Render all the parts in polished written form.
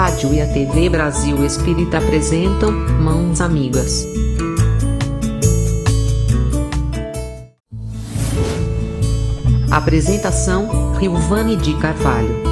rádio e a TV Brasil Espírita apresentam Mãos Amigas. Apresentação: Rilvane de Carvalho.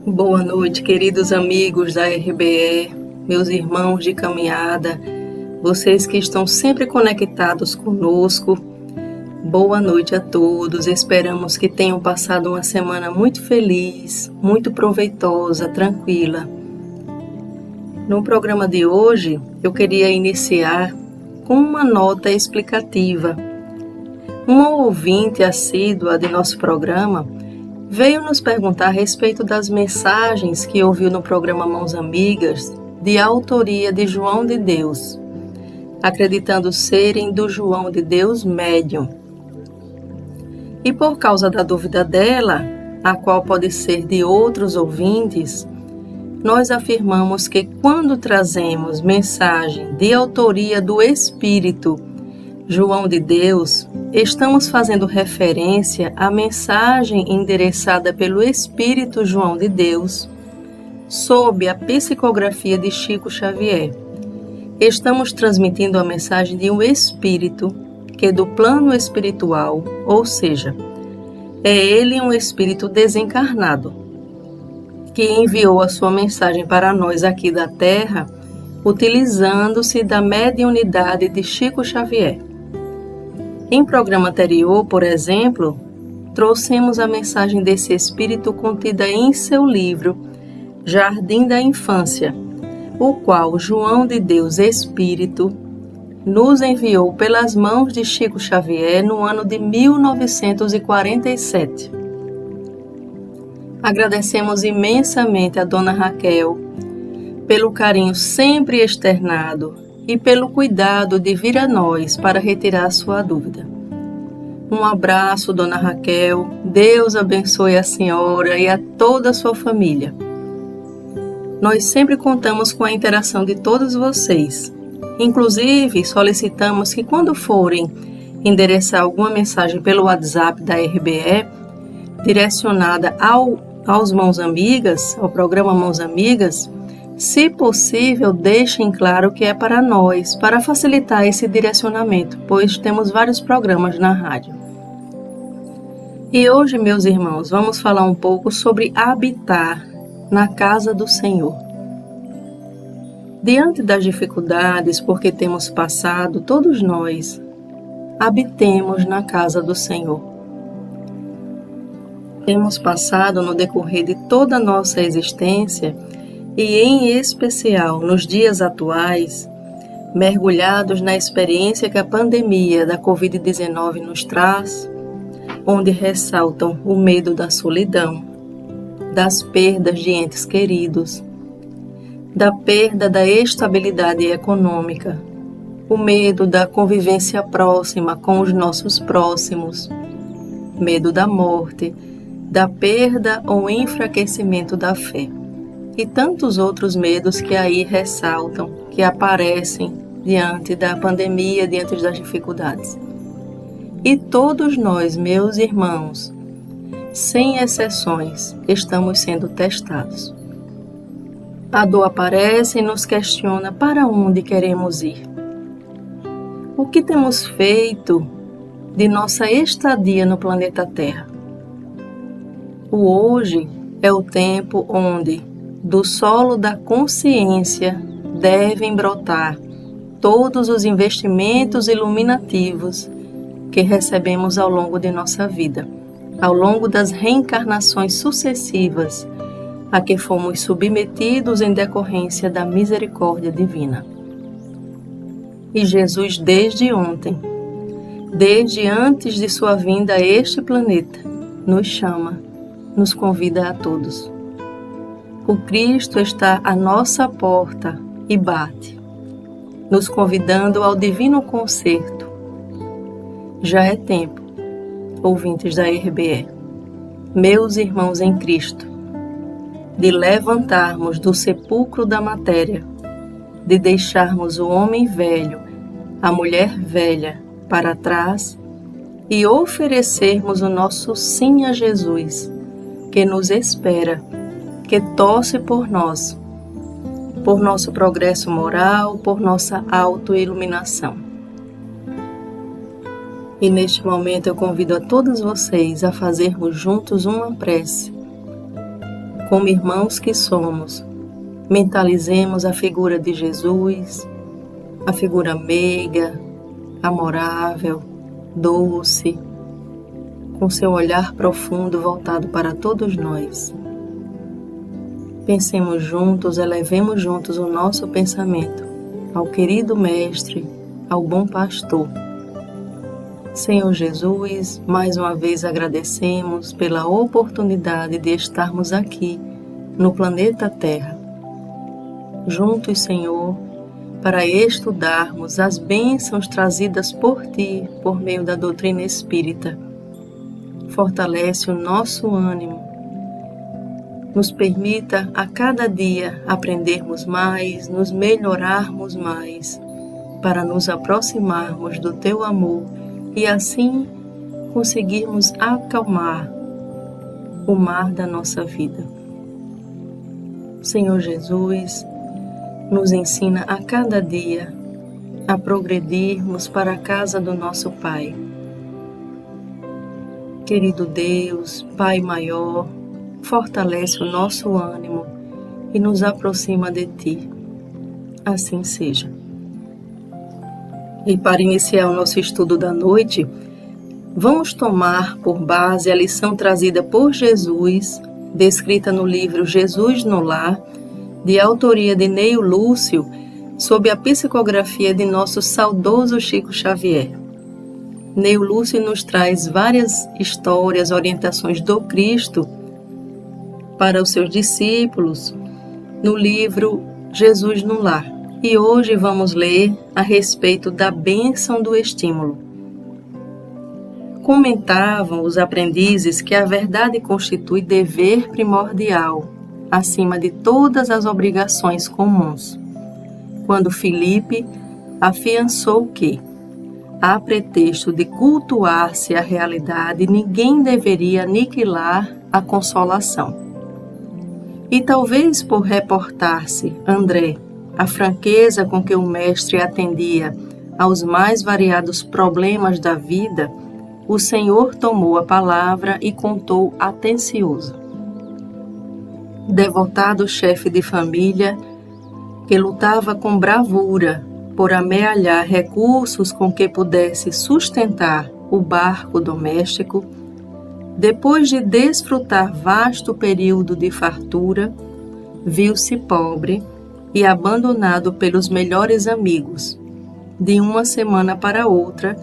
Boa noite, queridos amigos da RBE, meus irmãos de caminhada, vocês que estão sempre conectados conosco. Boa noite a todos, esperamos que tenham passado uma semana muito feliz, muito proveitosa, tranquila. No programa de hoje, eu queria iniciar com uma nota explicativa. Uma ouvinte assídua de nosso programa veio nos perguntar a respeito das mensagens que ouviu no programa Mãos Amigas, de autoria de João de Deus, acreditando serem do João de Deus médium. E por causa da dúvida dela, a qual pode ser de outros ouvintes, nós afirmamos que quando trazemos mensagem de autoria do Espírito João de Deus, estamos fazendo referência à mensagem endereçada pelo Espírito João de Deus, sob a psicografia de Chico Xavier. Estamos transmitindo a mensagem de um espírito que é do plano espiritual, ou seja, é ele um espírito desencarnado, que enviou a sua mensagem para nós aqui da Terra, utilizando-se da mediunidade de Chico Xavier. Em programa anterior, por exemplo, trouxemos a mensagem desse espírito contida em seu livro Jardim da Infância, o qual João de Deus Espírito nos enviou pelas mãos de Chico Xavier no ano de 1947. Agradecemos imensamente a Dona Raquel pelo carinho sempre externado e pelo cuidado de vir a nós para retirar sua dúvida. Um abraço, Dona Raquel. Deus abençoe a senhora e a toda a sua família. Nós sempre contamos com a interação de todos vocês. Inclusive, solicitamos que quando forem endereçar alguma mensagem pelo WhatsApp da RBE, direcionada aos Mãos Amigas, ao programa Mãos Amigas, se possível, deixem claro que é para nós, para facilitar esse direcionamento, pois temos vários programas na rádio. E hoje, meus irmãos, vamos falar um pouco sobre habitar na casa do Senhor. Diante das dificuldades por que temos passado, todos nós habitemos na casa do Senhor. Temos passado no decorrer de toda a nossa existência e, em especial, nos dias atuais, mergulhados na experiência que a pandemia da Covid-19 nos traz, onde ressaltam o medo da solidão, das perdas de entes queridos, da perda da estabilidade econômica, o medo da convivência próxima com os nossos próximos, medo da morte, da perda ou enfraquecimento da fé. E tantos outros medos que aí ressaltam, que aparecem diante da pandemia, diante das dificuldades. E todos nós, meus irmãos, sem exceções, estamos sendo testados. A dor aparece e nos questiona para onde queremos ir. O que temos feito de nossa estadia no planeta Terra? O hoje é o tempo onde do solo da consciência devem brotar todos os investimentos iluminativos que recebemos ao longo de nossa vida, ao longo das reencarnações sucessivas a que fomos submetidos em decorrência da misericórdia divina. E Jesus, desde ontem, desde antes de sua vinda a este planeta, nos chama, nos convida a todos. O Cristo está à nossa porta e bate, nos convidando ao divino concerto. Já é tempo, ouvintes da RBE, meus irmãos em Cristo, de levantarmos do sepulcro da matéria, de deixarmos o homem velho, a mulher velha para trás e oferecermos o nosso sim a Jesus, que nos espera, que torce por nós, por nosso progresso moral, por nossa autoiluminação. E neste momento eu convido a todos vocês a fazermos juntos uma prece. Como irmãos que somos, mentalizemos a figura de Jesus, a figura meiga, amorável, doce, com seu olhar profundo voltado para todos nós. Pensemos juntos, elevemos juntos o nosso pensamento ao querido Mestre, ao bom Pastor. Senhor Jesus, mais uma vez agradecemos pela oportunidade de estarmos aqui no planeta Terra. Juntos, Senhor, para estudarmos as bênçãos trazidas por Ti, por meio da doutrina espírita. Fortalece o nosso ânimo. Nos permita a cada dia aprendermos mais, nos melhorarmos mais, para nos aproximarmos do Teu amor e assim conseguirmos acalmar o mar da nossa vida. Senhor Jesus, nos ensina a cada dia a progredirmos para a casa do nosso Pai. Querido Deus, Pai maior, fortalece o nosso ânimo e nos aproxima de Ti. Assim seja. E para iniciar o nosso estudo da noite, vamos tomar por base a lição trazida por Jesus, descrita no livro Jesus no Lar, de autoria de Neio Lúcio, sob a psicografia de nosso saudoso Chico Xavier. Neio Lúcio nos traz várias histórias, orientações do Cristo para os seus discípulos no livro Jesus no Lar. E hoje vamos ler a respeito da bênção do estímulo. Comentavam os aprendizes que a verdade constitui dever primordial, acima de todas as obrigações comuns, quando Filipe afiançou que, a pretexto de cultuar-se a realidade, ninguém deveria aniquilar a consolação. E talvez por reportar-se André a franqueza com que o mestre atendia aos mais variados problemas da vida, o Senhor tomou a palavra e contou atencioso. Devotado chefe de família, que lutava com bravura por amealhar recursos com que pudesse sustentar o barco doméstico, depois de desfrutar vasto período de fartura, viu-se pobre e abandonado pelos melhores amigos, de uma semana para outra,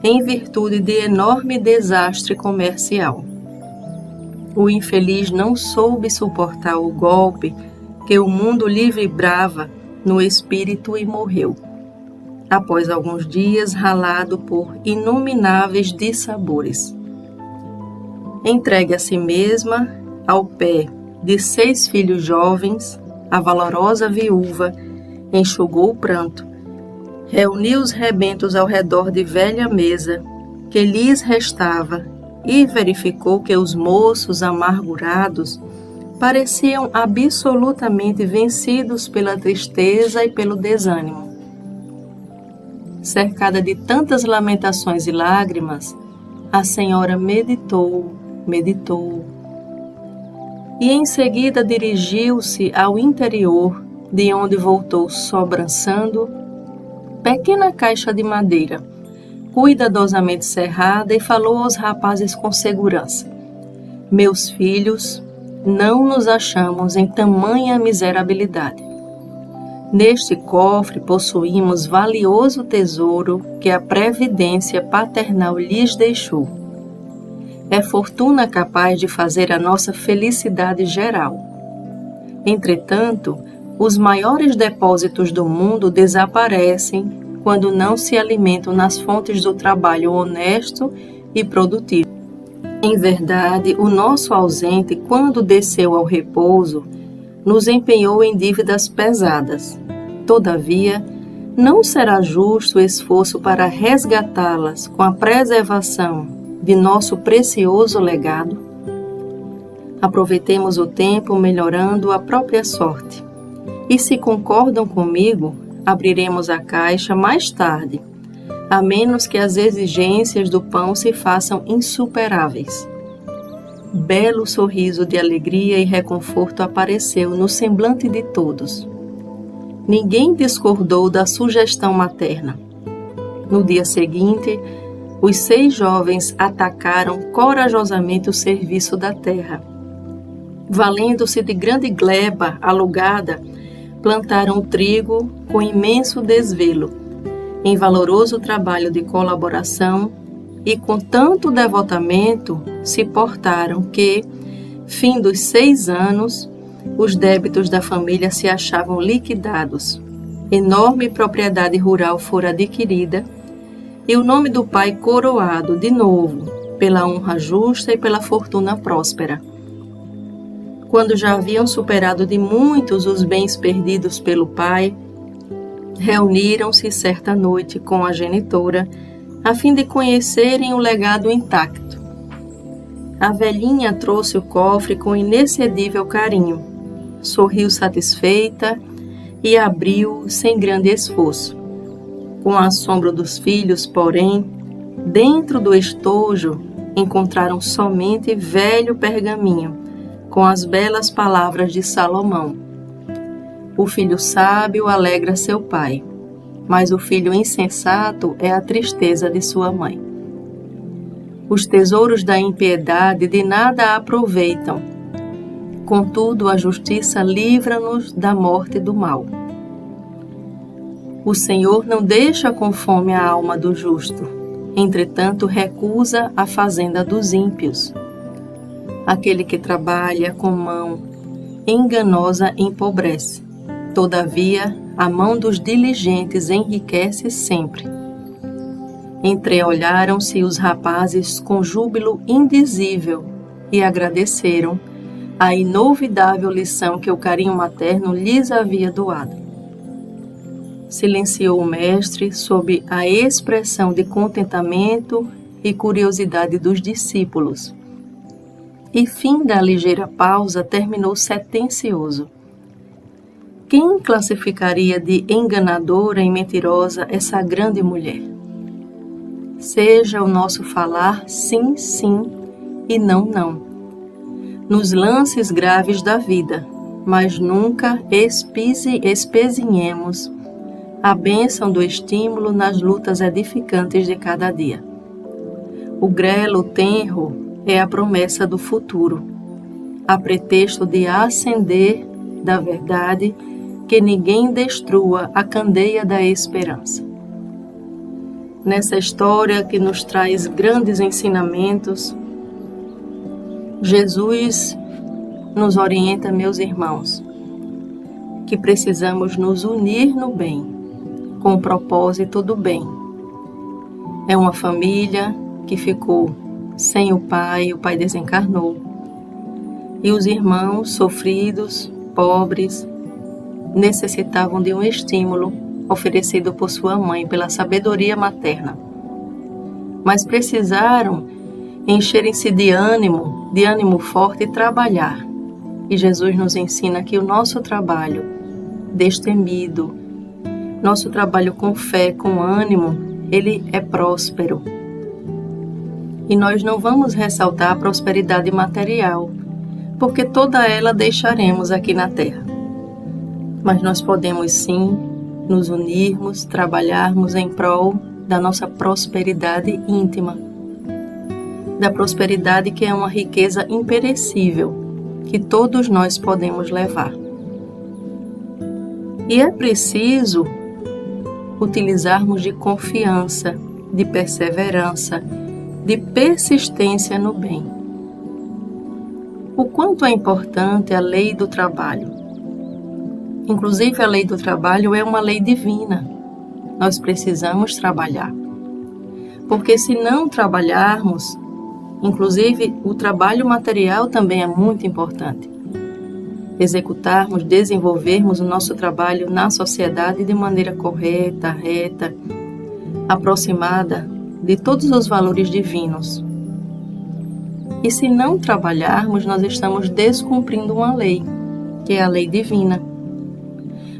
em virtude de enorme desastre comercial. O infeliz não soube suportar o golpe que o mundo lhe vibrava no espírito e morreu, após alguns dias ralado por inomináveis dissabores. Entregue a si mesma, ao pé de 6 filhos jovens, a valorosa viúva enxugou o pranto, reuniu os rebentos ao redor de velha mesa que lhes restava e verificou que os moços amargurados pareciam absolutamente vencidos pela tristeza e pelo desânimo. Cercada de tantas lamentações e lágrimas, a senhora meditou, e em seguida dirigiu-se ao interior, de onde voltou sobrançando pequena caixa de madeira, cuidadosamente cerrada, e falou aos rapazes com segurança: meus filhos, não nos achamos em tamanha miserabilidade. Neste cofre possuímos valioso tesouro que a previdência paternal lhes deixou. É fortuna capaz de fazer a nossa felicidade geral. Entretanto, os maiores depósitos do mundo desaparecem quando não se alimentam nas fontes do trabalho honesto e produtivo. Em verdade, o nosso ausente, quando desceu ao repouso, nos empenhou em dívidas pesadas. Todavia, não será justo o esforço para resgatá-las com a preservação de nosso precioso legado? Aproveitemos o tempo melhorando a própria sorte. E se concordam comigo, abriremos a caixa mais tarde, a menos que as exigências do pão se façam insuperáveis. Belo sorriso de alegria e reconforto apareceu no semblante de todos. Ninguém discordou da sugestão materna. No dia seguinte, os 6 jovens atacaram corajosamente o serviço da terra. Valendo-se de grande gleba alugada, plantaram o trigo com imenso desvelo, em valoroso trabalho de colaboração, e com tanto devotamento se portaram que, findos 6 anos, os débitos da família se achavam liquidados. Enorme propriedade rural fora adquirida, e o nome do pai coroado de novo, pela honra justa e pela fortuna próspera. Quando já haviam superado de muitos os bens perdidos pelo pai, reuniram-se certa noite com a genitora, a fim de conhecerem o legado intacto. A velhinha trouxe o cofre com inexcedível carinho, sorriu satisfeita e abriu sem grande esforço. Com assombro dos filhos, porém, dentro do estojo encontraram somente velho pergaminho, com as belas palavras de Salomão. O filho sábio alegra seu pai, mas o filho insensato é a tristeza de sua mãe. Os tesouros da impiedade de nada aproveitam. Contudo, a justiça livra-nos da morte e do mal. O Senhor não deixa com fome a alma do justo, entretanto recusa a fazenda dos ímpios. Aquele que trabalha com mão enganosa empobrece. Todavia, a mão dos diligentes enriquece sempre. Entreolharam-se os rapazes com júbilo indizível e agradeceram a inolvidável lição que o carinho materno lhes havia doado. Silenciou o mestre sob a expressão de contentamento e curiosidade dos discípulos. E, fim da ligeira pausa, terminou sentencioso. Quem classificaria de enganadora e mentirosa essa grande mulher? Seja o nosso falar sim, sim e não, não. Nos lances graves da vida, mas nunca espezinhemos a bênção do estímulo nas lutas edificantes de cada dia. O grelo tenro é a promessa do futuro, a pretexto de acender da verdade, que ninguém destrua a candeia da esperança. Nessa história que nos traz grandes ensinamentos, Jesus nos orienta, meus irmãos, que precisamos nos unir no bem, com o propósito do bem. É uma família que ficou sem o pai desencarnou, e os irmãos sofridos, pobres, necessitavam de um estímulo oferecido por sua mãe pela sabedoria materna. Mas precisaram encherem-se de ânimo forte e trabalhar. E Jesus nos ensina que o nosso trabalho destemido, nosso trabalho com fé, com ânimo, ele é próspero. E nós não vamos ressaltar a prosperidade material, porque toda ela deixaremos aqui na terra. Mas nós podemos sim nos unirmos, trabalharmos em prol da nossa prosperidade íntima, da prosperidade que é uma riqueza imperecível, que todos nós podemos levar. E é preciso utilizarmos de confiança, de perseverança, de persistência no bem. O quanto é importante a lei do trabalho. Inclusive, a lei do trabalho é uma lei divina. Nós precisamos trabalhar. Porque se não trabalharmos, inclusive o trabalho material também é muito importante. Executarmos, desenvolvermos o nosso trabalho na sociedade de maneira correta, reta, aproximada de todos os valores divinos. E se não trabalharmos, nós estamos descumprindo uma lei, que é a lei divina.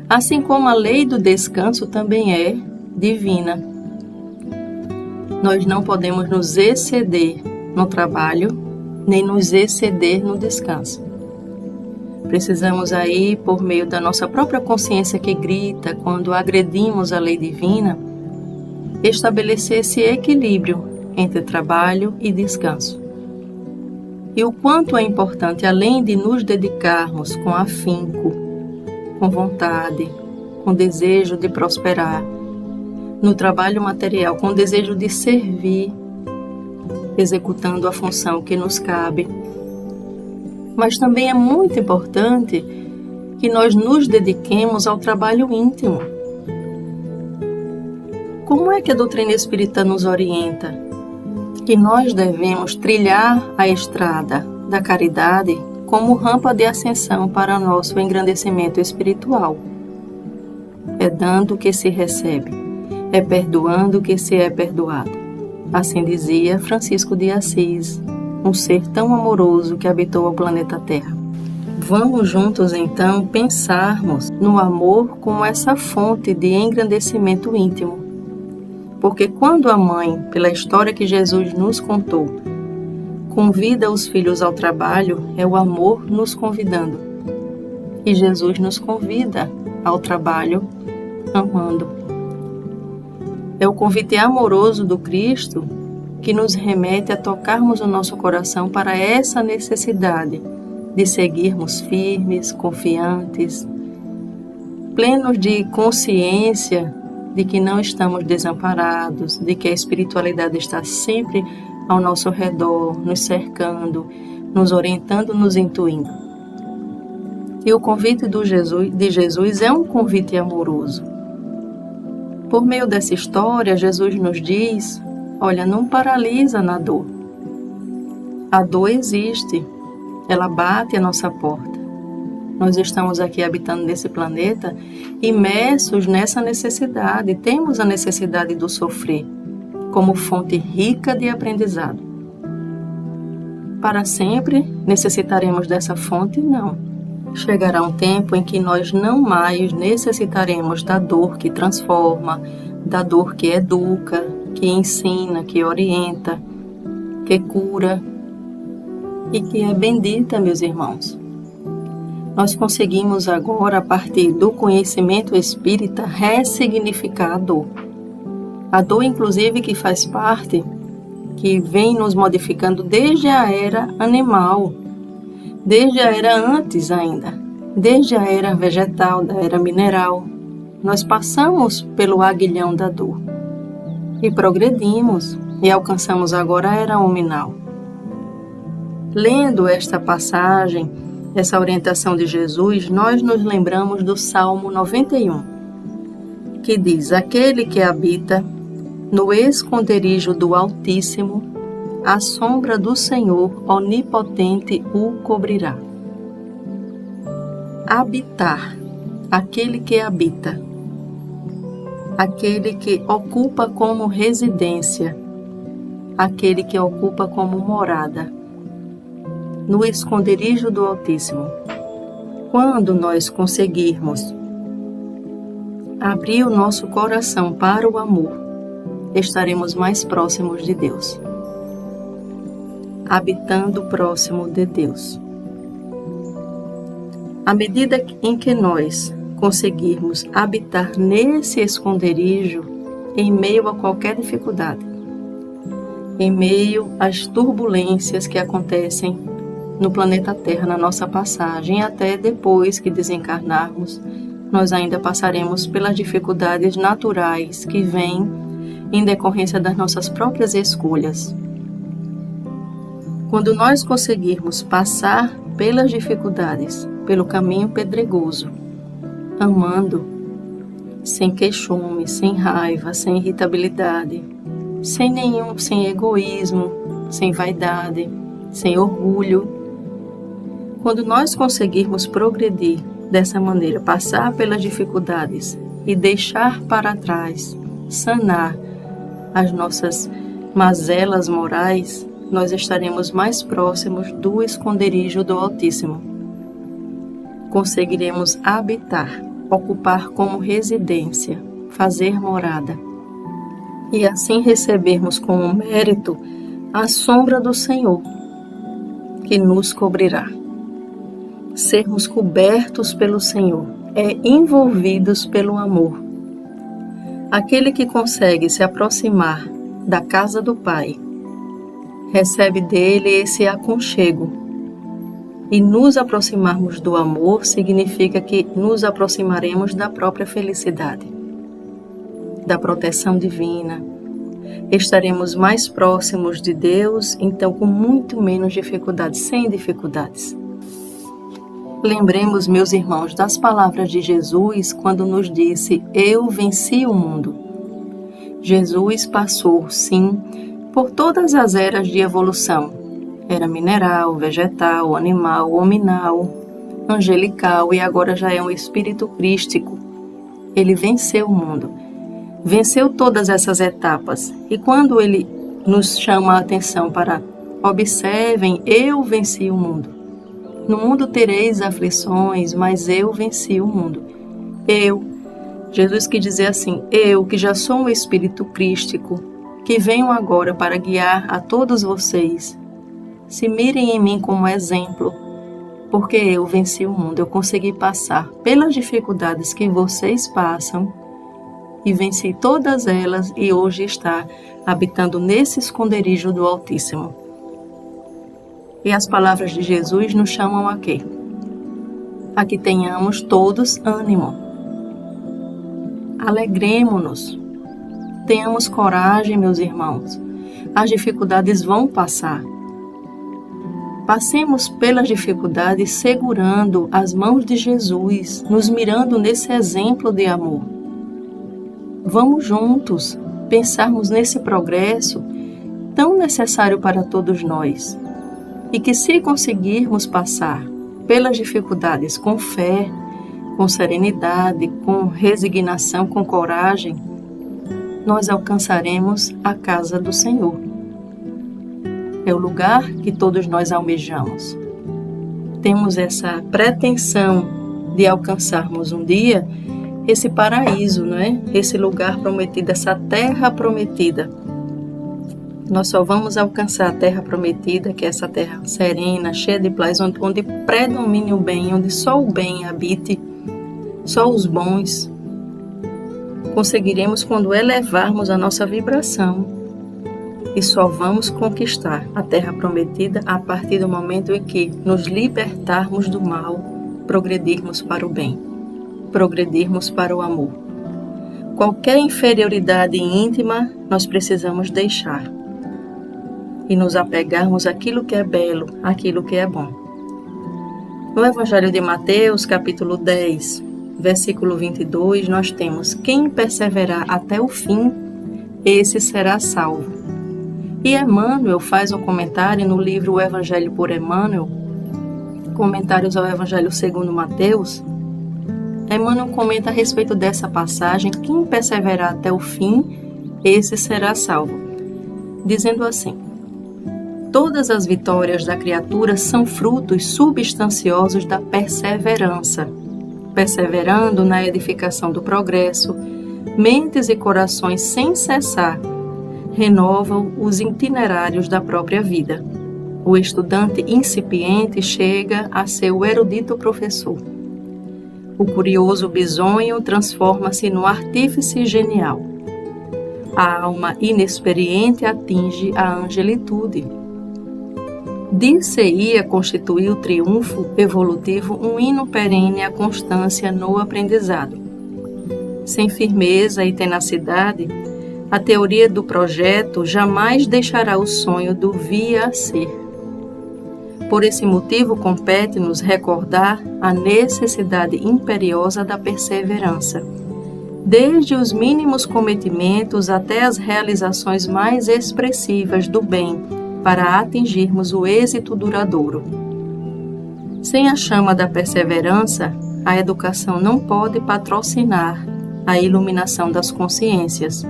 Assim como a lei do descanso também é divina. Nós não podemos nos exceder no trabalho, nem nos exceder no descanso. Precisamos aí, por meio da nossa própria consciência que grita quando agredimos a lei divina, estabelecer esse equilíbrio entre trabalho e descanso. E o quanto é importante, além de nos dedicarmos com afinco, com vontade, com desejo de prosperar, no trabalho material, com desejo de servir, executando a função que nos cabe. Mas também é muito importante que nós nos dediquemos ao trabalho íntimo. Como é que a doutrina espírita nos orienta? Que nós devemos trilhar a estrada da caridade como rampa de ascensão para nosso engrandecimento espiritual. É dando que se recebe, é perdoando que se é perdoado. Assim dizia Francisco de Assis, um ser tão amoroso que habitou o planeta Terra. Vamos juntos então pensarmos no amor como essa fonte de engrandecimento íntimo. Porque quando a mãe, pela história que Jesus nos contou, convida os filhos ao trabalho, é o amor nos convidando. E Jesus nos convida ao trabalho amando. É o convite amoroso do Cristo que nos remete a tocarmos o nosso coração para essa necessidade de seguirmos firmes, confiantes, plenos de consciência de que não estamos desamparados, de que a espiritualidade está sempre ao nosso redor, nos cercando, nos orientando, nos intuindo. E o convite de Jesus é um convite amoroso. Por meio dessa história, Jesus nos diz, olha, não paralisa na dor. A dor existe, ela bate à nossa porta. Nós estamos aqui habitando nesse planeta, imersos nessa necessidade. Temos a necessidade do sofrer, como fonte rica de aprendizado. Para sempre necessitaremos dessa fonte? Não. Chegará um tempo em que nós não mais necessitaremos da dor que transforma, da dor que educa, que ensina, que orienta, que cura e que é bendita, meus irmãos. Nós conseguimos agora, a partir do conhecimento espírita, ressignificar a dor. A dor, inclusive, que faz parte, que vem nos modificando desde a era animal, desde a era antes ainda, desde a era vegetal, da era mineral. Nós passamos pelo aguilhão da dor e progredimos e alcançamos agora a era hominal. Lendo esta passagem, essa orientação de Jesus, nós nos lembramos do Salmo 91, que diz: aquele que habita no esconderijo do Altíssimo, a sombra do Senhor onipotente o cobrirá. Habitar, aquele que habita, aquele que ocupa como residência, aquele que ocupa como morada, no esconderijo do Altíssimo. Quando nós conseguirmos abrir o nosso coração para o amor, estaremos mais próximos de Deus, habitando próximo de Deus. À medida em que nós conseguirmos habitar nesse esconderijo em meio a qualquer dificuldade, em meio às turbulências que acontecem no planeta Terra, na nossa passagem, e até depois que desencarnarmos, nós ainda passaremos pelas dificuldades naturais que vêm em decorrência das nossas próprias escolhas. Quando nós conseguirmos passar pelas dificuldades, pelo caminho pedregoso, amando, sem queixume, sem raiva, sem irritabilidade, sem egoísmo, sem vaidade, sem orgulho. Quando nós conseguirmos progredir dessa maneira, passar pelas dificuldades e deixar para trás, sanar as nossas mazelas morais, nós estaremos mais próximos do esconderijo do Altíssimo. Conseguiremos habitar, ocupar como residência, fazer morada, e assim recebermos como mérito a sombra do Senhor, que nos cobrirá. Sermos cobertos pelo Senhor é envolvidos pelo amor. Aquele que consegue se aproximar da casa do Pai, recebe dele esse aconchego. E nos aproximarmos do amor significa que nos aproximaremos da própria felicidade, da proteção divina. Estaremos mais próximos de Deus, então com muito menos dificuldades, sem dificuldades. Lembremos, meus irmãos, das palavras de Jesus quando nos disse: eu venci o mundo. Jesus passou, sim, por todas as eras de evolução. Era mineral, vegetal, animal, hominal, angelical e agora já é um espírito crístico. Ele venceu o mundo, venceu todas essas etapas. E quando ele nos chama a atenção para observem, eu venci o mundo. No mundo tereis aflições, mas eu venci o mundo. Jesus quis dizer assim, eu que já sou um espírito crístico, que venho agora para guiar a todos vocês, se mirem em mim como exemplo, porque eu venci o mundo, eu consegui passar pelas dificuldades que vocês passam e venci todas elas e hoje está habitando nesse esconderijo do Altíssimo. E as palavras de Jesus nos chamam a quê? A que tenhamos todos ânimo. Alegremo-nos. Tenhamos coragem, meus irmãos. As dificuldades vão passar. Passemos pelas dificuldades segurando as mãos de Jesus, nos mirando nesse exemplo de amor. Vamos juntos pensarmos nesse progresso tão necessário para todos nós. E que se conseguirmos passar pelas dificuldades com fé, com serenidade, com resignação, com coragem, nós alcançaremos a casa do Senhor. É o lugar que todos nós almejamos. Temos essa pretensão de alcançarmos um dia esse paraíso, não é? Esse lugar prometido, essa terra prometida. Nós só vamos alcançar a terra prometida, que é essa terra serena, cheia de paz, onde predomine o bem, onde só o bem habite, só os bons. Conseguiremos quando elevarmos a nossa vibração. E só vamos conquistar a terra prometida a partir do momento em que nos libertarmos do mal, progredirmos para o bem, progredirmos para o amor. Qualquer inferioridade íntima nós precisamos deixar e nos apegarmos àquilo que é belo, àquilo que é bom. No Evangelho de Mateus, capítulo 10, versículo 22, nós temos: quem perseverar até o fim, esse será salvo. E Emmanuel faz um comentário no livro O Evangelho por Emmanuel, Comentários ao Evangelho segundo Mateus. Emmanuel comenta a respeito dessa passagem: quem perseverar até o fim, esse será salvo, dizendo assim: todas as vitórias da criatura são frutos substanciosos da perseverança. Perseverando na edificação do progresso, mentes e corações sem cessar renovam os itinerários da própria vida. O estudante incipiente chega a ser o erudito professor. O curioso bisonho transforma-se no artífice genial. A alma inexperiente atinge a angelitude. Dir-se-ia constituir o triunfo evolutivo um hino perene à constância no aprendizado. Sem firmeza e tenacidade, a teoria do projeto jamais deixará o sonho do vir a ser. Por esse motivo, compete-nos recordar a necessidade imperiosa da perseverança, desde os mínimos cometimentos até as realizações mais expressivas do bem, para atingirmos o êxito duradouro. Sem a chama da perseverança, a educação não pode patrocinar a iluminação das consciências.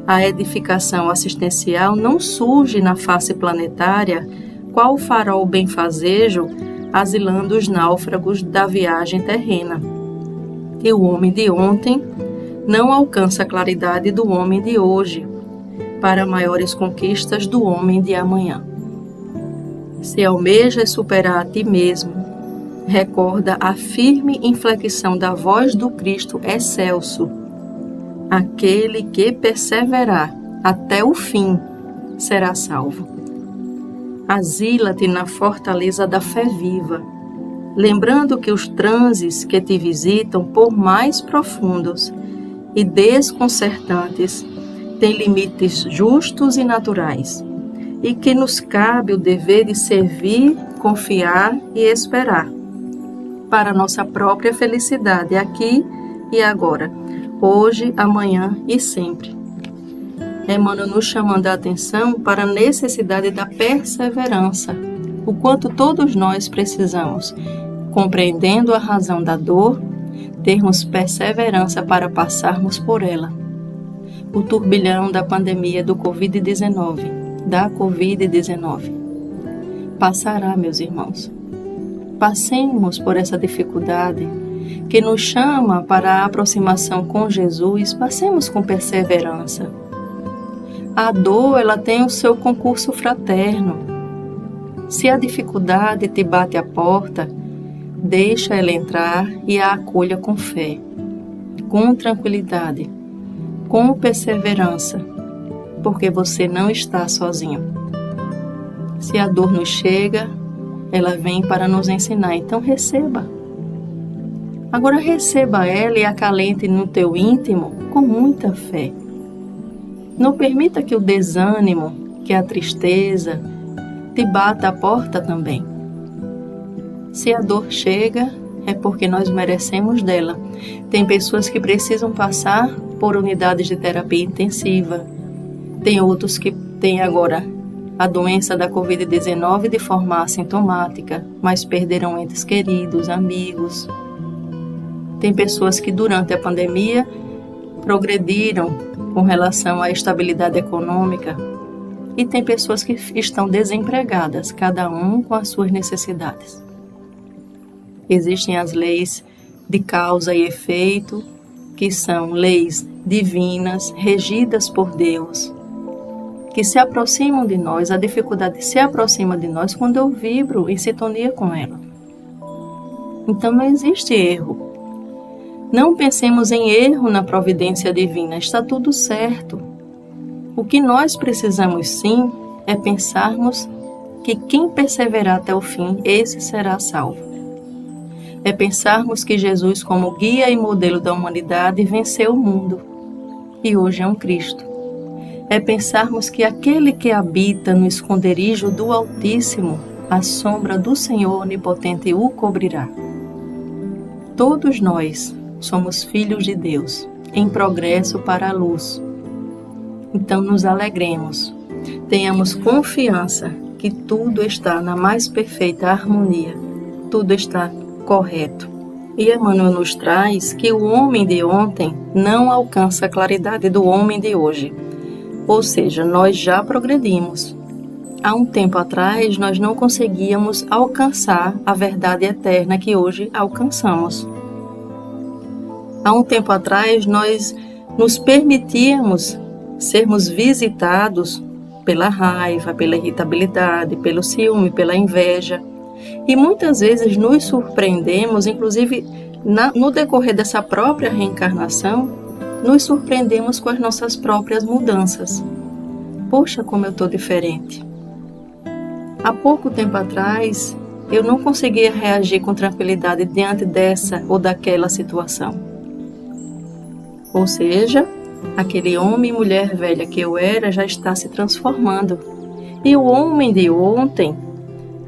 A edificação assistencial não surge na face planetária qual farol benfazejo asilando os náufragos da viagem terrena. E o homem de ontem não alcança a claridade do homem de hoje, para maiores conquistas do homem de amanhã. Se almejas superar a ti mesmo, recorda a firme inflexão da voz do Cristo excelso. Aquele que perseverar até o fim será salvo. Asila-te na fortaleza da fé viva, lembrando que os transes que te visitam, por mais profundos e desconcertantes, têm limites justos e naturais, e que nos cabe o dever de servir, confiar e esperar, para nossa própria felicidade aqui e agora, hoje, amanhã e sempre. Emmanuel nos chamando a atenção para a necessidade da perseverança, o quanto todos nós precisamos, compreendendo a razão da dor, termos perseverança para passarmos por ela. O turbilhão da pandemia do Covid-19, passará, meus irmãos. Passemos por essa dificuldade que nos chama para a aproximação com Jesus, passemos com perseverança. A dor, ela tem o seu concurso fraterno. Se a dificuldade te bate à porta, deixa ela entrar e a acolha com fé, com tranquilidade, com perseverança, porque você não está sozinho. Se a dor nos chega, ela vem para nos ensinar, então receba. Agora receba ela e acalente no teu íntimo com muita fé. Não permita que o desânimo, que a tristeza te bata à porta também. Se a dor chega, é porque nós merecemos dela. Tem pessoas que precisam passar por unidades de terapia intensiva. Tem outros que têm agora a doença da Covid-19 de forma assintomática, mas perderam entes queridos, amigos. Tem pessoas que durante a pandemia progrediram com relação à estabilidade econômica, e tem pessoas que estão desempregadas, cada um com as suas necessidades. Existem as leis de causa e efeito, que são leis divinas, regidas por Deus, que se aproximam de nós. A dificuldade se aproxima de nós quando eu vibro em sintonia com ela. Então não existe erro. Não pensemos em erro na providência divina, está tudo certo. O que nós precisamos sim é pensarmos que quem perseverar até o fim, esse será salvo. É pensarmos que Jesus, como guia e modelo da humanidade, venceu o mundo e hoje é um Cristo. É pensarmos que aquele que habita no esconderijo do Altíssimo, a sombra do Senhor Onipotente o cobrirá. Todos nós somos filhos de Deus, em progresso para a luz. Então nos alegremos, tenhamos confiança que tudo está na mais perfeita harmonia, tudo está correto. E Emmanuel nos traz que o homem de ontem não alcança a claridade do homem de hoje. Ou seja, nós já progredimos. Há um tempo atrás, nós não conseguíamos alcançar a verdade eterna que hoje alcançamos. Há um tempo atrás, nós nos permitíamos sermos visitados pela raiva, pela irritabilidade, pelo ciúme, pela inveja. E muitas vezes nos surpreendemos, inclusive no decorrer dessa própria reencarnação, nos surpreendemos com as nossas próprias mudanças. Poxa, como eu estou diferente. Há pouco tempo atrás, eu não conseguia reagir com tranquilidade diante dessa ou daquela situação. Ou seja, aquele homem e mulher velha que eu era já está se transformando. E o homem de ontem,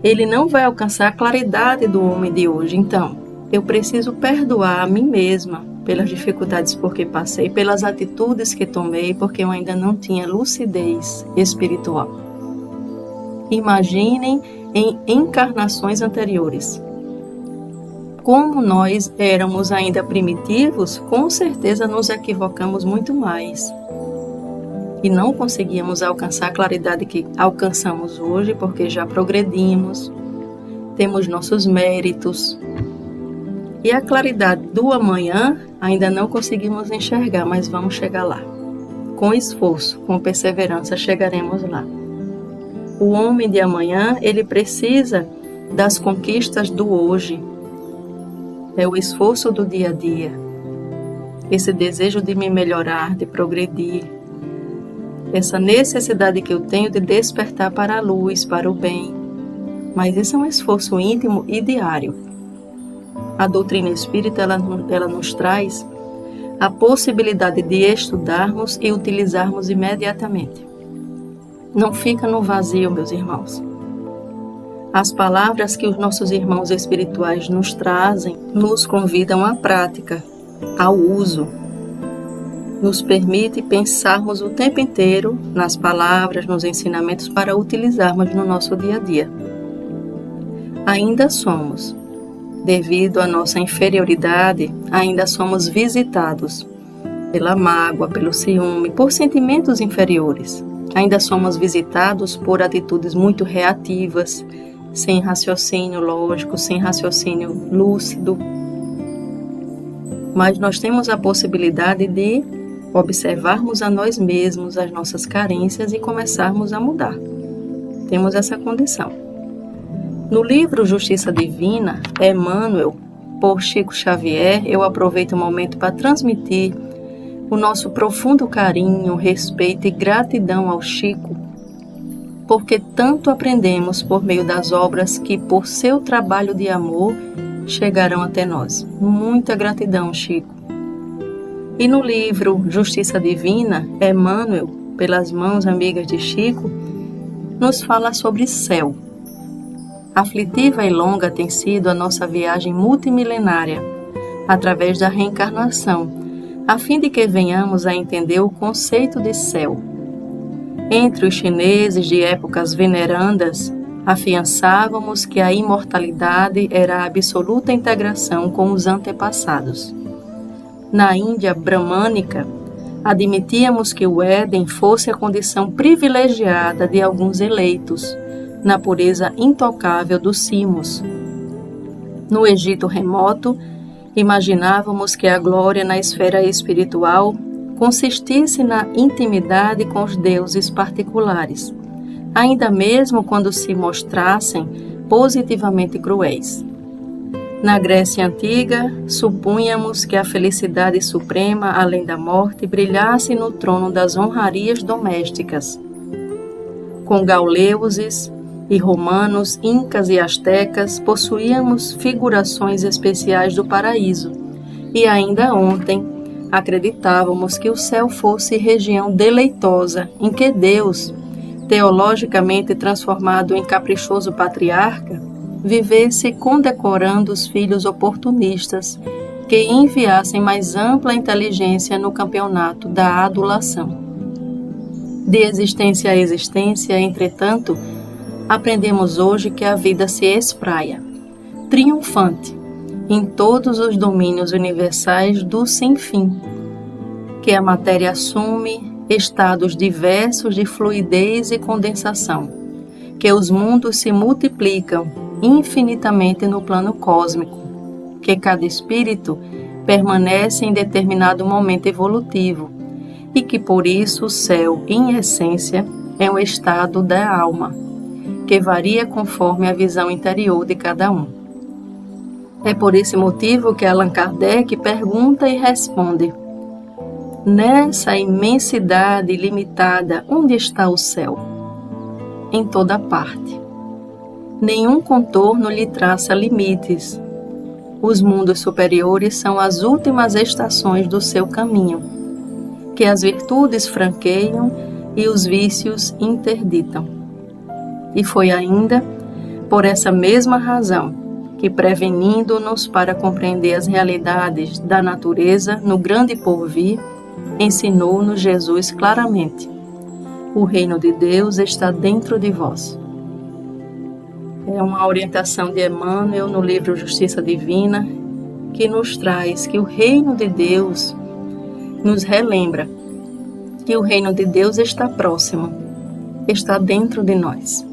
ele não vai alcançar a claridade do homem de hoje. Então, eu preciso perdoar a mim mesma pelas dificuldades por que passei, pelas atitudes que tomei, porque eu ainda não tinha lucidez espiritual. Imaginem em encarnações anteriores. Como nós éramos ainda primitivos, com certeza nos equivocamos muito mais. E não conseguíamos alcançar a claridade que alcançamos hoje, porque já progredimos, temos nossos méritos. E a claridade do amanhã ainda não conseguimos enxergar, mas vamos chegar lá. Com esforço, com perseverança, chegaremos lá. O homem de amanhã, ele precisa das conquistas do hoje. É o esforço do dia a dia. Esse desejo de me melhorar, de progredir. Essa necessidade que eu tenho de despertar para a luz, para o bem. Mas esse é um esforço íntimo e diário. A doutrina espírita, ela nos traz a possibilidade de estudarmos e utilizarmos imediatamente. Não fica no vazio, meus irmãos. As palavras que os nossos irmãos espirituais nos trazem nos convidam à prática, ao uso. Nos permite pensarmos o tempo inteiro nas palavras, nos ensinamentos para utilizarmos no nosso dia a dia. Ainda somos, devido à nossa inferioridade, ainda somos visitados pela mágoa, pelo ciúme, por sentimentos inferiores. Ainda somos visitados por atitudes muito reativas, sem raciocínio lógico, sem raciocínio lúcido. Mas nós temos a possibilidade de observarmos a nós mesmos, as nossas carências e começarmos a mudar. Temos essa condição. No livro Justiça Divina, Emmanuel, por Chico Xavier, eu aproveito o momento para transmitir o nosso profundo carinho, respeito e gratidão ao Chico, porque tanto aprendemos por meio das obras que, por seu trabalho de amor, chegarão até nós. Muita gratidão, Chico. E no livro Justiça Divina, Emmanuel, pelas mãos amigas de Chico, nos fala sobre céu. Aflitiva e longa tem sido a nossa viagem multimilenária, através da reencarnação, a fim de que venhamos a entender o conceito de céu. Entre os chineses de épocas venerandas, afiançávamos que a imortalidade era a absoluta integração com os antepassados. Na Índia bramânica, admitíamos que o Éden fosse a condição privilegiada de alguns eleitos, na pureza intocável dos cimos. No Egito remoto, imaginávamos que a glória na esfera espiritual consistisse na intimidade com os deuses particulares, ainda mesmo quando se mostrassem positivamente cruéis. Na Grécia Antiga, supunhamos que a felicidade suprema, além da morte, brilhasse no trono das honrarias domésticas. Com gauleuses e romanos, incas e astecas, possuíamos figurações especiais do paraíso, e ainda ontem acreditávamos que o céu fosse região deleitosa em que Deus, teologicamente transformado em caprichoso patriarca, vivesse condecorando os filhos oportunistas que enviassem mais ampla inteligência no campeonato da adulação. De existência a existência, entretanto, aprendemos hoje que a vida se espraia, triunfante, em todos os domínios universais do sem-fim, que a matéria assume estados diversos de fluidez e condensação, que os mundos se multiplicam infinitamente no plano cósmico, que cada espírito permanece em determinado momento evolutivo e que por isso o céu, em essência, é um estado da alma, que varia conforme a visão interior de cada um. É por esse motivo que Allan Kardec pergunta e responde: nessa imensidade ilimitada, onde está o céu? Em toda parte. Nenhum contorno lhe traça limites. Os mundos superiores são as últimas estações do seu caminho, que as virtudes franqueiam e os vícios interditam. E foi ainda por essa mesma razão que, prevenindo-nos para compreender as realidades da natureza no grande porvir, ensinou-nos Jesus claramente: o reino de Deus está dentro de vós. É uma orientação de Emmanuel no livro Justiça Divina, que nos traz que o reino de Deus nos relembra que o reino de Deus está próximo, está dentro de nós.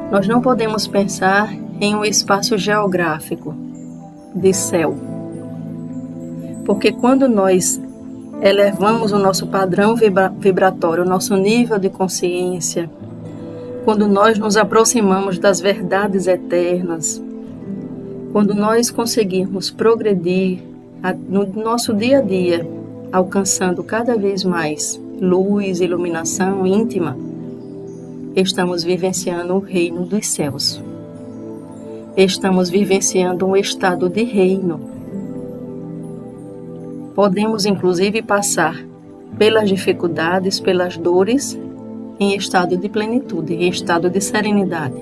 Nós não podemos pensar em um espaço geográfico de céu, porque quando nós elevamos o nosso padrão vibratório, o nosso nível de consciência, quando nós nos aproximamos das verdades eternas, quando nós conseguirmos progredir no nosso dia a dia, alcançando cada vez mais luz, iluminação íntima, estamos vivenciando o reino dos céus. Estamos vivenciando um estado de reino. Podemos, inclusive, passar pelas dificuldades, pelas dores, em estado de plenitude, em estado de serenidade.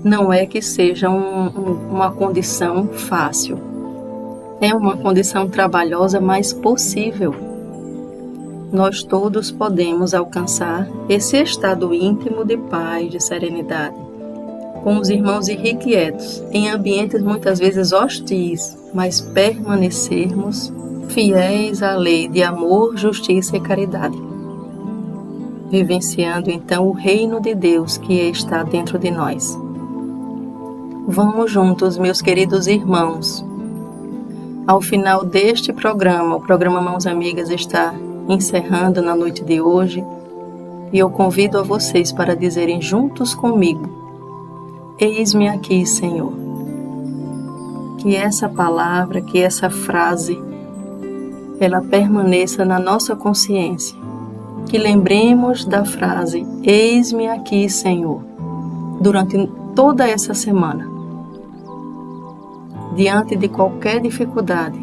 Não é que seja uma condição fácil. É uma condição trabalhosa, mas possível. Nós todos podemos alcançar esse estado íntimo de paz, de serenidade, com os irmãos irrequietos, em ambientes muitas vezes hostis, mas permanecermos fiéis à lei de amor, justiça e caridade, vivenciando então o reino de Deus que está dentro de nós. Vamos juntos, meus queridos irmãos. Ao final deste programa, o programa Mãos Amigas está encerrando na noite de hoje, e eu convido a vocês para dizerem juntos comigo: eis-me aqui, Senhor. Que essa palavra, que essa frase, ela permaneça na nossa consciência. Que lembremos da frase: eis-me aqui, Senhor, durante toda essa semana. Diante de qualquer dificuldade,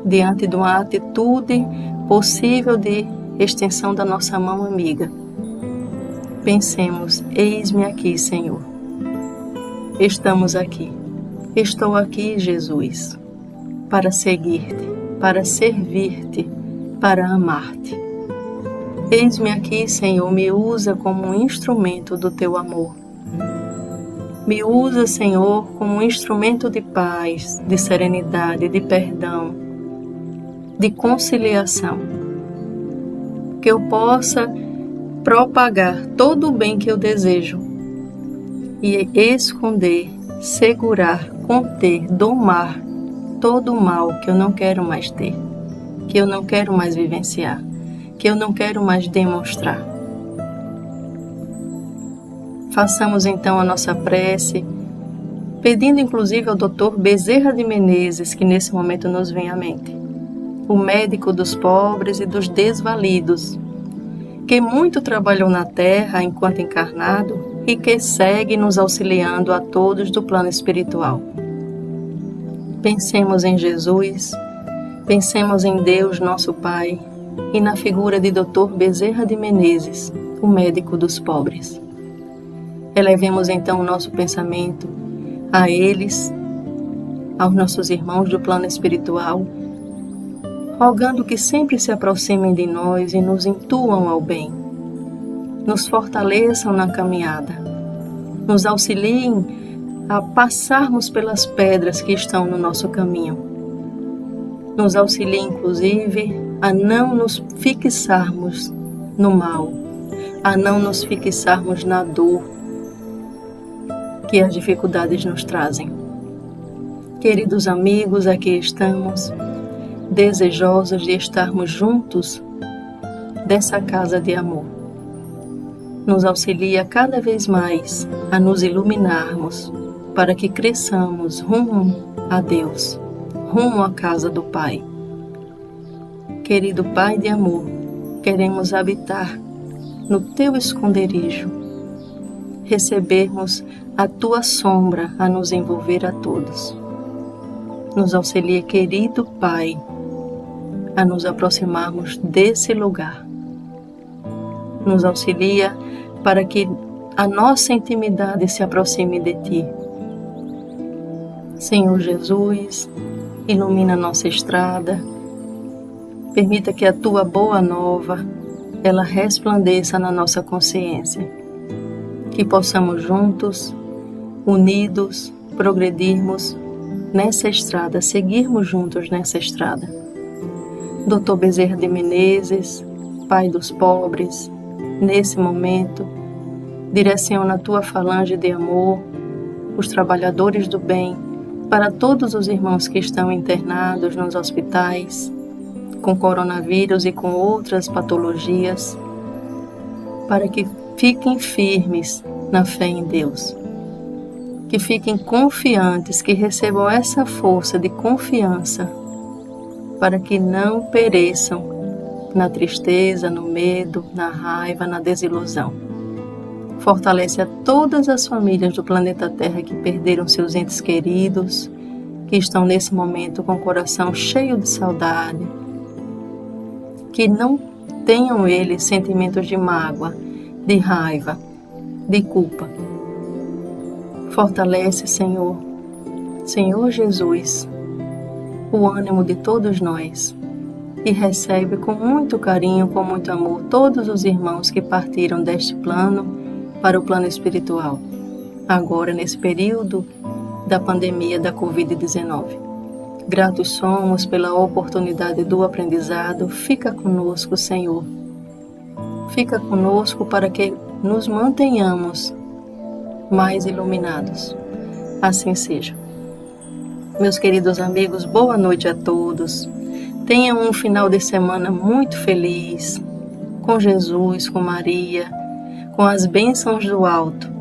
diante de uma atitude possível de extensão da nossa mão amiga, pensemos: eis-me aqui, Senhor. Estamos aqui. Estou aqui, Jesus, para seguir-te, para servir-te, para amar-te. Eis-me aqui, Senhor, me usa como um instrumento do teu amor. Me usa, Senhor, como um instrumento de paz, de serenidade, de perdão, de conciliação. Que eu possa propagar todo o bem que eu desejo e esconder, segurar, conter, domar todo o mal que eu não quero mais ter, que eu não quero mais vivenciar, que eu não quero mais demonstrar. Façamos então a nossa prece, pedindo inclusive ao Dr. Bezerra de Menezes, que nesse momento nos vem à mente, o médico dos pobres e dos desvalidos, que muito trabalhou na terra enquanto encarnado e que segue nos auxiliando a todos do plano espiritual. Pensemos em Jesus, pensemos em Deus, nosso Pai, e na figura de Dr. Bezerra de Menezes, o médico dos pobres. Elevemos então o nosso pensamento a eles, aos nossos irmãos do plano espiritual, rogando que sempre se aproximem de nós e nos intuam ao bem, nos fortaleçam na caminhada, nos auxiliem a passarmos pelas pedras que estão no nosso caminho, nos auxiliem inclusive a não nos fixarmos no mal, a não nos fixarmos na dor que as dificuldades nos trazem. Queridos amigos, aqui estamos, desejosos de estarmos juntos dessa casa de amor. Nos auxilia cada vez mais a nos iluminarmos para que cresçamos rumo a Deus, rumo à casa do Pai. Querido Pai de amor, queremos habitar no Teu esconderijo, recebermos a Tua sombra a nos envolver a todos. Nos auxilia, querido Pai, a nos aproximarmos desse lugar. Nos auxilia para que a nossa intimidade se aproxime de Ti. Senhor Jesus, ilumina a nossa estrada, permita que a Tua boa nova, ela resplandeça na nossa consciência, que possamos juntos, unidos, progredirmos nessa estrada, seguirmos juntos nessa estrada. Doutor Bezerra de Menezes, Pai dos pobres, nesse momento, direciona a Tua falange de amor, os trabalhadores do bem, para todos os irmãos que estão internados nos hospitais, com coronavírus e com outras patologias, para que fiquem firmes na fé em Deus, que fiquem confiantes, que recebam essa força de confiança, para que não pereçam na tristeza, no medo, na raiva, na desilusão. Fortalece a todas as famílias do planeta Terra que perderam seus entes queridos, que estão nesse momento com o coração cheio de saudade, que não tenham eles sentimentos de mágoa, de raiva, de culpa. Fortalece, Senhor, Senhor Jesus, o ânimo de todos nós e recebe com muito carinho, com muito amor, todos os irmãos que partiram deste plano para o plano espiritual, agora nesse período da pandemia da Covid-19. Gratos somos pela oportunidade do aprendizado. Fica conosco, Senhor. Fica conosco para que nos mantenhamos mais iluminados. Assim seja. Meus queridos amigos, boa noite a todos. Tenham um final de semana muito feliz, com Jesus, com Maria, com as bênçãos do alto.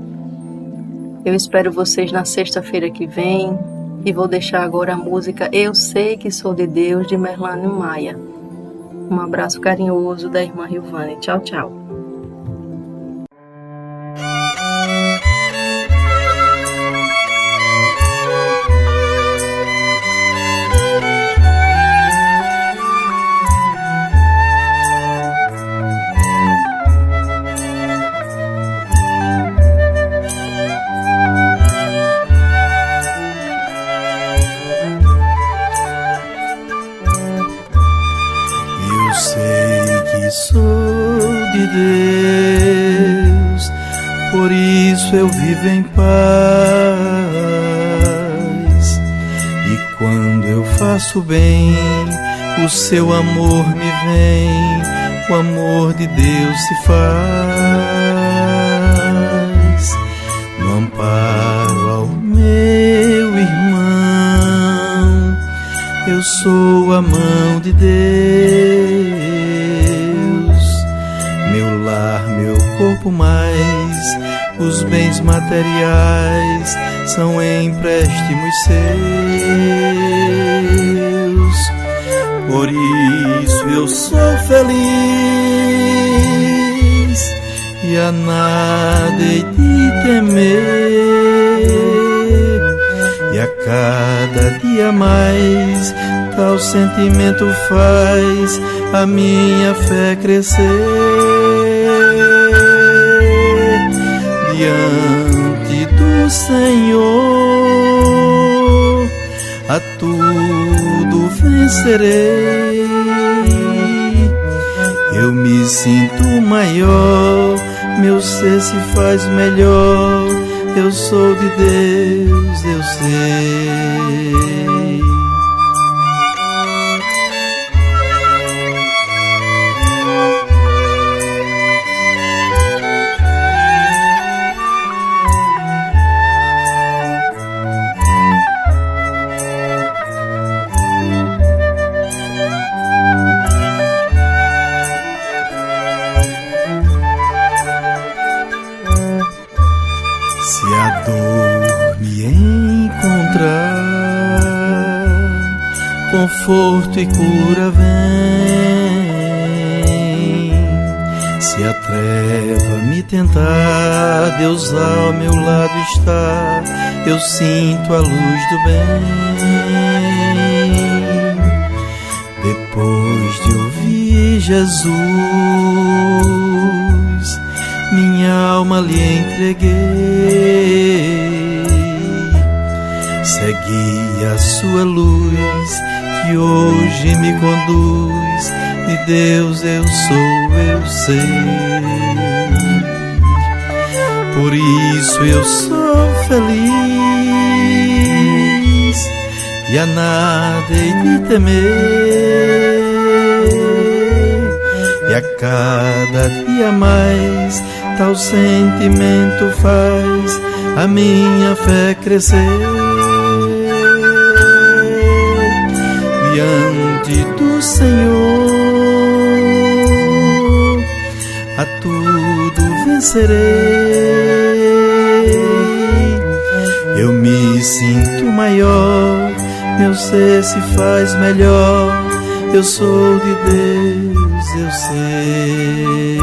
Eu espero vocês na sexta-feira que vem e vou deixar agora a música Eu Sei Que Sou de Deus, de Merlane Maia. Um abraço carinhoso da irmã Rilvane. Tchau, tchau. Sou de Deus, por isso eu vivo em paz. E quando eu faço bem, o seu amor me vem, o amor de Deus se faz. No amparo ao meu irmão, eu sou a mão de Deus. Meu lar, meu corpo mais, os bens materiais são empréstimos seus. Por isso eu sou feliz e a nada hei de temer. E a cada dia mais tal sentimento faz a minha fé crescer. Diante do Senhor a tudo vencerei. Eu me sinto maior, meu ser se faz melhor. Eu sou de Deus, eu sei. Se a dor me conforto e cura vem. Se a treva me tentar, Deus ao meu lado está. Eu sinto a luz do bem. Depois de ouvir Jesus, minha alma lhe entreguei. Segui a sua luz, que hoje me conduz. De Deus eu sou, eu sei. Por isso eu sou feliz e a nada hei de temer. E a cada dia mais tal sentimento faz a minha fé crescer. Diante do Senhor a tudo vencerei. Eu me sinto maior, meu ser se faz melhor. Eu sou de Deus, eu sei.